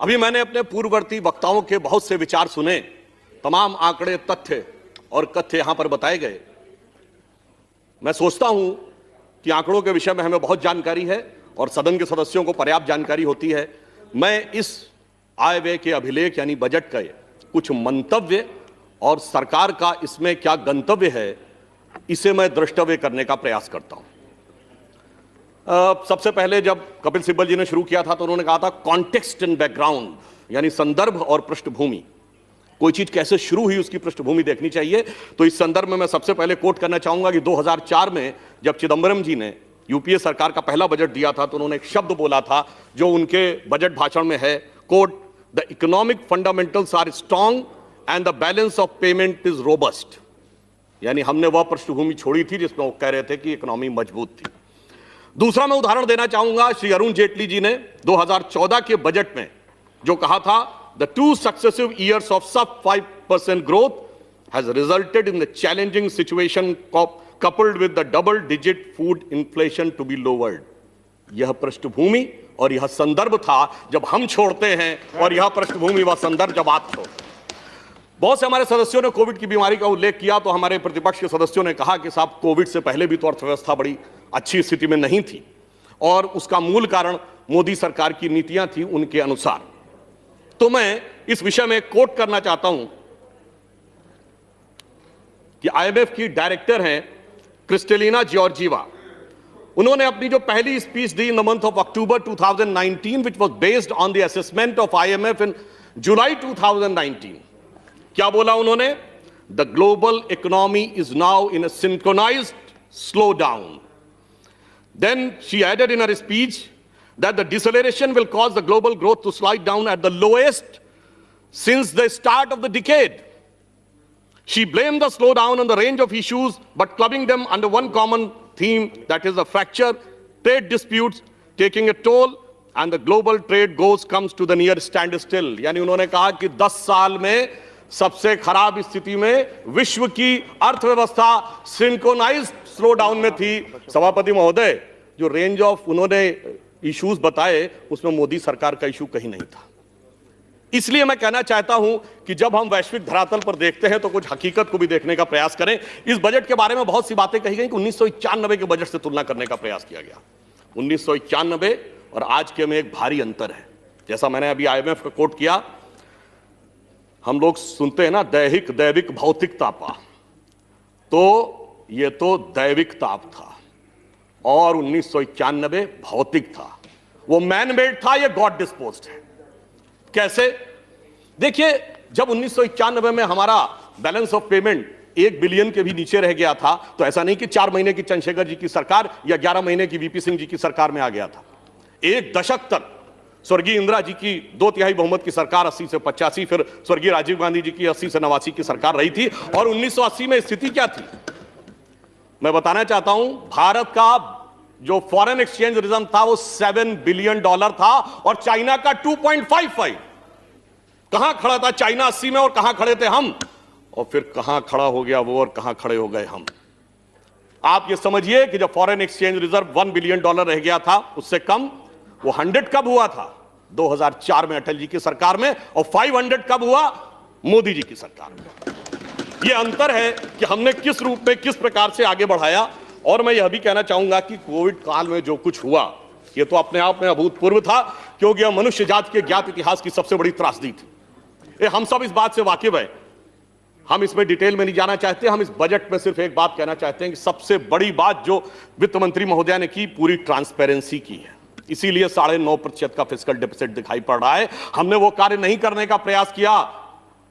अभी मैंने अपने पूर्ववर्ती वक्ताओं के बहुत से विचार सुने, तमाम आंकड़े, तथ्य और कथ्य यहां पर बताए गए। मैं सोचता हूं कि आंकड़ों के विषय में हमें बहुत जानकारी है और सदन के सदस्यों को पर्याप्त जानकारी होती है। मैं इस आय व्यय के अभिलेख यानी बजट का कुछ मंतव्य और सरकार का इसमें क्या गंतव्य है, इसे मैं द्रष्टव्य करने का प्रयास करता हूं। सबसे पहले जब कपिल सिब्बल जी ने शुरू किया था तो उन्होंने कहा था कॉन्टेक्स्ट एंड बैकग्राउंड, यानी संदर्भ और पृष्ठभूमि। कोई चीज कैसे शुरू हुई उसकी पृष्ठभूमि देखनी चाहिए। तो इस संदर्भ में मैं सबसे पहले कोट करना चाहूंगा कि 2004 में जब चिदंबरम जी ने यूपीए सरकार का पहला बजट दिया था तो उन्होंने एक शब्द बोला था जो उनके बजट भाषण में है, quote, the economic fundamentals are strong and the balance of payment is robust. यानी हमने वह पृष्ठभूमि छोड़ी थी जिसमें वो कह रहे थे कि इकोनॉमी मजबूत थी। दूसरा मैं उदाहरण देना चाहूंगा, श्री अरुण जेटली जी ने 2014 के बजट में जो कहा था, the 2 successive years of sub 5% growth has resulted in the challenging situation coupled with the double-digit food inflation to be lowered. यह पृष्ठभूमि और यह संदर्भ था जब हम छोड़ते हैं और यह पृष्ठभूमि व संदर्भ जब आप छोड़ते हैं। बहुत से हमारे सदस्यों ने कोविड की बीमारी का उल्लेख किया तो हमारे प्रतिपक्ष के सदस्यों ने कहा कि साहब, कोविड से पहले भी तो अर्थव्यवस्था बड़ी अच्छी स्थिति में नहीं थी और उसका मूल कारण मोदी सरकार की नीतियां थी उनके अनुसार। तो मैं इस विषय में कोट करना चाहता हूं कि आईएमएफ की डायरेक्टर हैं क्रिस्टेलिना जॉर्जीवा। उन्होंने अपनी जो पहली स्पीच दी in the month of October 2019 which was based on the assessment of IMF in July 2019, क्या बोला उन्होंने? The global economy is now in a synchronised slow down. Then she added in her speech that the deceleration will cause the global growth to slide down at the lowest since the start of the decade. She blamed the slowdown on the range of issues, but clubbing them under one common theme, that is the fracture, trade disputes taking a toll, and the global trade comes to the near standstill. यानी उन्होंने कहा कि 10 साल में सबसे खराब स्थिति में विश्व की अर्थव्यवस्था सिंक्रोनाइज्ड स्लो डाउन में थी। सभापति महोदय, जो रेंज ऑफ उन्होंने इश्यूज बताए उसमें मोदी सरकार का इशू कहीं नहीं था। इसलिए मैं कहना चाहता हूं कि जब हम वैश्विक धरातल पर देखते हैं तो कुछ हकीकत को भी देखने का प्रयास करें। इस बजट के बारे में बहुत सी बातें कही गई कि 1991 के बजट से तुलना करने का प्रयास किया गया। 1991 और आज के में एक भारी अंतर है। जैसा मैंने अभी आईएमएफ का कोट किया, हम लोग सुनते हैं ना दैविक भौतिक तापा, तो ये तो दैविक ताप था और 1991 भौतिक था। वो मैन मेड था, ये गॉड डिस्पोज्ड है। कैसे? देखिए, जब 1991 में हमारा बैलेंस ऑफ पेमेंट 1 बिलियन के भी नीचे रह गया था तो ऐसा नहीं कि 4 महीने की चंद्रशेखर जी की सरकार या 11 महीने की वीपी सिंह जी की सरकार में आ गया था। 1 दशक तक स्वर्गीय इंदिरा जी की 2/3 बहुमत की सरकार 80 से 85, फिर स्वर्गीय राजीव गांधी जी की 80 से 89 की सरकार रही थी। और 1980 में स्थिति क्या थी मैं बताना चाहता हूं। भारत का जो फॉरेन एक्सचेंज रिजर्व था वो $7 बिलियन था और चाइना का 2.55। कहां खड़ा था चाइना 80 में और कहां खड़े थे हम, और फिर कहां खड़ा हो गया वो और कहां खड़े हो गए हम। आप ये समझिए कि जब फॉरेन एक्सचेंज रिजर्व $1 बिलियन रह गया था, उससे कम, वो 100 कब हुआ था? 2004 में अटल जी की सरकार में, और 500 कब हुआ? मोदी जी की सरकार में। यह अंतर है कि हमने किस रूप में किस प्रकार से आगे बढ़ाया। और मैं यह भी कहना चाहूंगा कि कोविड काल में जो कुछ हुआ यह तो अपने आप में अभूतपूर्व था, क्योंकि यह मनुष्य जाति के ज्ञात इतिहास की सबसे बड़ी त्रासदी थी। हम सब इस बात से वाकिफ है, हम इसमें डिटेल में नहीं जाना चाहते। हम इस बजट में सिर्फ एक बात कहना चाहते हैं कि सबसे बड़ी बात जो वित्त मंत्री महोदया ने की, पूरी ट्रांसपेरेंसी की है। इसीलिए 9.5% का फिस्कल डेफिसिट दिखाई पड़ रहा है। हमने वो कार्य नहीं करने का प्रयास किया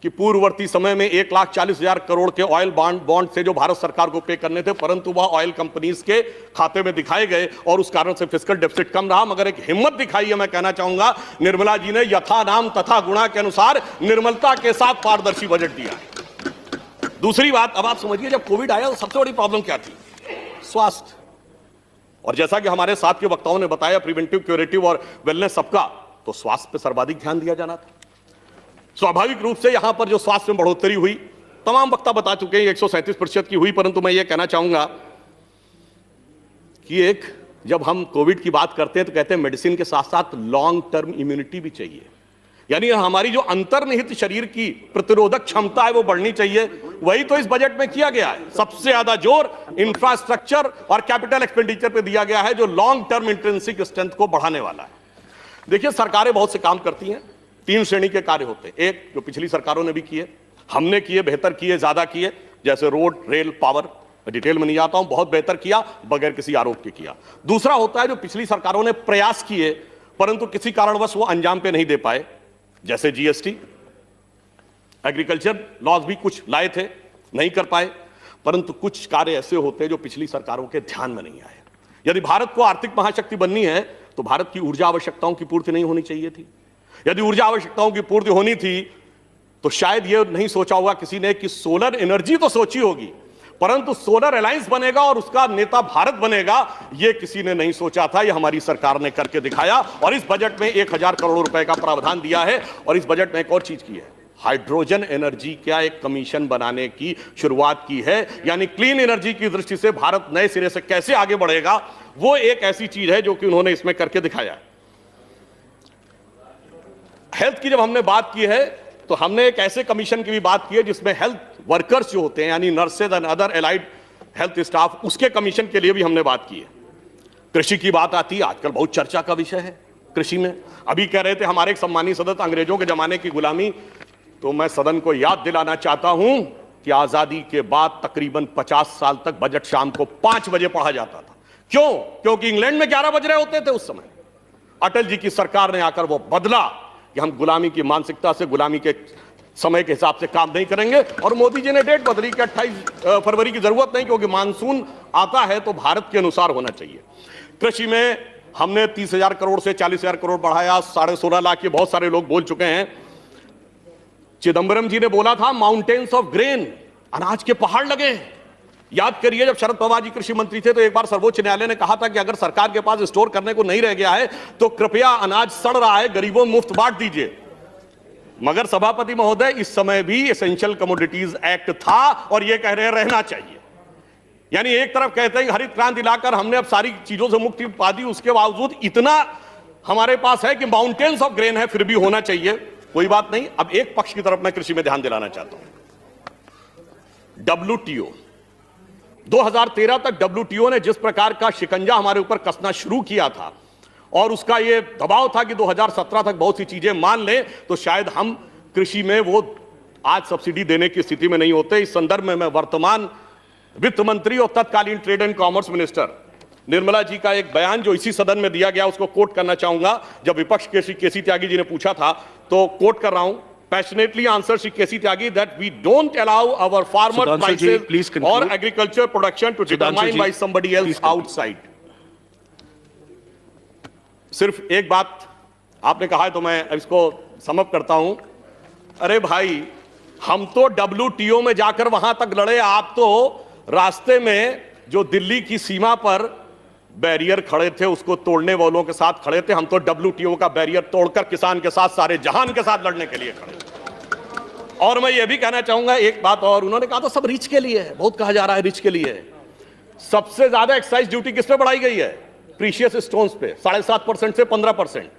कि पूर्ववर्ती समय में 1,40,000 करोड़ के ऑयल बॉन्ड से जो भारत सरकार को पे करने थे, परंतु वह ऑयल कंपनीज के खाते में दिखाए गए और उस कारण से फिस्कल डेफिसिट कम रहा। मगर एक हिम्मत दिखाई है, मैं कहना चाहूंगा, निर्मला जी ने यथा नाम तथा गुणा के अनुसार निर्मलता के साथ पारदर्शी बजट दिया। दूसरी बात, अब आप समझिए, जब कोविड आया तो सबसे बड़ी प्रॉब्लम क्या थी? स्वास्थ्य। और जैसा कि हमारे साथ के वक्ताओं ने बताया, प्रिवेंटिव, क्यूरेटिव और वेलनेस सबका, तो स्वास्थ्य पर सर्वाधिक ध्यान दिया जाना था। स्वाभाविक रूप से यहां पर जो स्वास्थ्य में बढ़ोतरी हुई, तमाम वक्ता बता चुके हैं 137% की हुई। परंतु मैं ये कहना चाहूंगा कि जब हम कोविड की बात करते हैं तो कहते हैं मेडिसिन के साथ साथ लॉन्ग टर्म इम्यूनिटी भी चाहिए। यानी हमारी जो अंतर्निहित शरीर की प्रतिरोधक क्षमता है वो बढ़नी चाहिए। वही तो इस बजट में किया गया है। सबसे ज्यादा जोर इंफ्रास्ट्रक्चर और कैपिटल एक्सपेंडिचर पे दिया गया है, जो लॉन्ग टर्म इंट्रिंसिक स्ट्रेंथ को बढ़ाने वाला है। देखिए, सरकारें बहुत से काम करती हैं, 3 श्रेणी के कार्य होते हैं। एक जो पिछली सरकारों ने भी किए, हमने किए, बेहतर किए, ज्यादा किए, जैसे रोड, रेल, पावर, डिटेल में नहीं आता हूं, बहुत बेहतर किया, बगैर किसी आरोप के किया। दूसरा होता है जो पिछली सरकारों ने प्रयास किए परंतु किसी कारणवश वो अंजाम पे नहीं दे पाए, जैसे जीएसटी, एग्रीकल्चर लॉज भी कुछ लाए थे, नहीं कर पाए। परंतु कुछ कार्य ऐसे होते हैं जो पिछली सरकारों के ध्यान में नहीं आए। यदि भारत को आर्थिक महाशक्ति बननी है तो भारत की ऊर्जा आवश्यकताओं की पूर्ति नहीं होनी चाहिए थी। यदि ऊर्जा आवश्यकताओं की पूर्ति होनी थी तो शायद यह नहीं सोचा होगा किसी ने कि सोलर एनर्जी तो सोची होगी, परंतु सोलर अलायंस बनेगा और उसका नेता भारत बनेगा, यह किसी ने नहीं सोचा था। यह हमारी सरकार ने करके दिखाया और इस बजट में 1000 करोड़ रुपए का प्रावधान दिया है। और इस बजट में एक और चीज की है, हाइड्रोजन एनर्जी का एक कमीशन बनाने की शुरुआत की है। यानी क्लीन एनर्जी की दृष्टि से भारत नए सिरे से कैसे आगे बढ़ेगा, वो एक ऐसी चीज है जो कि उन्होंने इसमें करके दिखाया है। हेल्थ की जब हमने बात की है तो हमने एक ऐसे कमीशन की भी बात की है जिसमें हेल्थ वर्कर्स जो होते हैं, यानी nurses and other allied health staff, उसके कमीशन के लिए भी हमने बात की है। कृषि की बात आती है, आजकल बहुत चर्चा का विषय है कृषि में। अभी कह रहे थे हमारे एक सम्मानीय सदस्य, अंग्रेजों के जमाने की गुलामी, तो मैं सदन को याद दिलाना चाहता हूं कि आजादी के बाद तकरीबन 50 साल तक बजट शाम को 5 बजे पढ़ा जाता था। क्यों? क्योंकि इंग्लैंड में 11 बज रहे होते थे उस समय। अटल जी की सरकार ने आकर वो बदला कि हम गुलामी की मानसिकता से, गुलामी के समय के हिसाब से काम नहीं करेंगे। और मोदी जी ने डेट बदली कि 28 फरवरी की जरूरत नहीं, क्योंकि मानसून आता है तो भारत के अनुसार होना चाहिए। कृषि में हमने 30,000 करोड़ से 40,000 करोड़ बढ़ाया, 16.5 लाख, ये बहुत सारे लोग बोल चुके हैं। चिदंबरम जी ने बोला था माउंटेन्स ऑफ ग्रेन, अनाज के पहाड़ लगे। याद करिए, जब शरद पवार जी कृषि मंत्री थे तो एक बार सर्वोच्च न्यायालय ने कहा था कि अगर सरकार के पास स्टोर करने को नहीं रह गया है तो कृपया अनाज सड़ रहा है, गरीबों मुफ्त बांट दीजिए। मगर सभापति महोदय, इस समय भी एसेंशियल कमोडिटीज एक्ट था और यह कह रहे रहना चाहिए। यानी एक तरफ कहते हैं हरित क्रांति लाकर हमने अब सारी चीजों से मुक्ति पा दी, उसके बावजूद इतना हमारे पास है कि माउंटेन्स ऑफ ग्रेन है, फिर भी होना चाहिए। कोई बात नहीं। अब एक पक्ष की तरफ मैं कृषि में ध्यान दिलाना चाहता हूं। WTO 2013 तक WTO ने जिस प्रकार का शिकंजा हमारे ऊपर कसना शुरू किया था और उसका यह दबाव था कि 2017 तक बहुत सी चीजें मान लें तो शायद हम कृषि में वो आज सब्सिडी देने की स्थिति में नहीं होते। इस संदर्भ में मैं वर्तमान वित्त मंत्री और तत्कालीन trade and commerce minister Nirmala ji का एक बयान जो इसी सदन में दिया गया, उसको कोट करना चाहूंगा। जब विपक्ष के श्री केसी त्यागी जी ने पूछा था तो कोट कर रहा हूं, passionately answer Shri K C Tyagi that we don't allow our farmer prices और agriculture production to determine by somebody else outside. सिर्फ एक बात आपने कहा है तो मैं इसको समअप करता हूं। अरे भाई, हम तो WTO में जाकर वहां तक लड़े, आप तो रास्ते में जो दिल्ली की सीमा पर बैरियर खड़े थे उसको तोड़ने वालों के साथ खड़े थे। हम तो WTO का बैरियर तोड़कर किसान के साथ, सारे जहान के साथ लड़ने के लिए खड़े। और मैं ये भी कहना चाहूंगा एक बात और, उन्होंने कहा था सब रिच के लिए है, बहुत कहा जा रहा है रिच के लिए। सबसे ज्यादा एक्साइज ड्यूटी किस पे बढ़ाई गई है? प्रीशियस स्टोन्स पे 7.5% से 15%।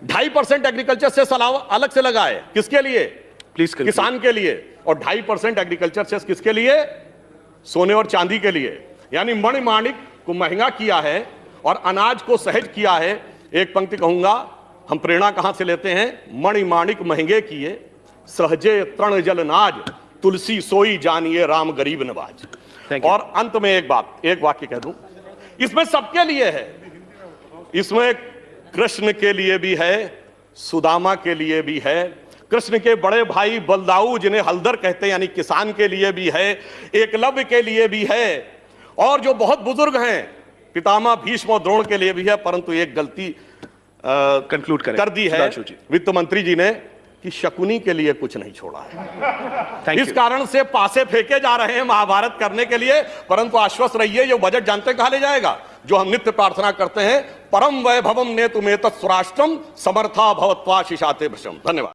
2.5% एग्रीकल्चर सेस अलग से लगा है, किसके लिए? प्लीज, किसान के लिए। और 2.5% एग्रीकल्चर सेस किसके लिए? सोने और चांदी के लिए। यानी मणिमाणिक को महंगा किया है और अनाज को सहज किया है। एक पंक्ति कहूंगा, हम प्रेरणा कहां से लेते हैं? मणिमाणिक महंगे किए, सहजे तृण जल नाज, तुलसी सोई जानिए राम गरीब नवाज। और अंत में एक बात, एक वाक्य कह दूं, इसमें सबके लिए है। इसमें कृष्ण के लिए भी है, सुदामा के लिए भी है, कृष्ण के बड़े भाई बलदाऊ जिन्हें हलदर कहते हैं यानी किसान के लिए भी है, एकलव्य के लिए भी है, और जो बहुत बुजुर्ग हैं पितामह भीष्म और द्रोण के लिए भी है। परंतु एक गलती कंक्लूड कर दी है वित्त मंत्री जी ने कि शकुनी के लिए कुछ नहीं छोड़ा है। इस कारण से पासे फेंके जा रहे हैं महाभारत करने के लिए। परंतु आश्वस्त रहिए, ये बजट जानते कहां ले जाएगा? जो हम नित्य प्रार्थना करते हैं, परम वैभवम नेतुमेतत् स्वराष्ट्रम समर्था भवत्वा शिशाते भृशम। धन्यवाद।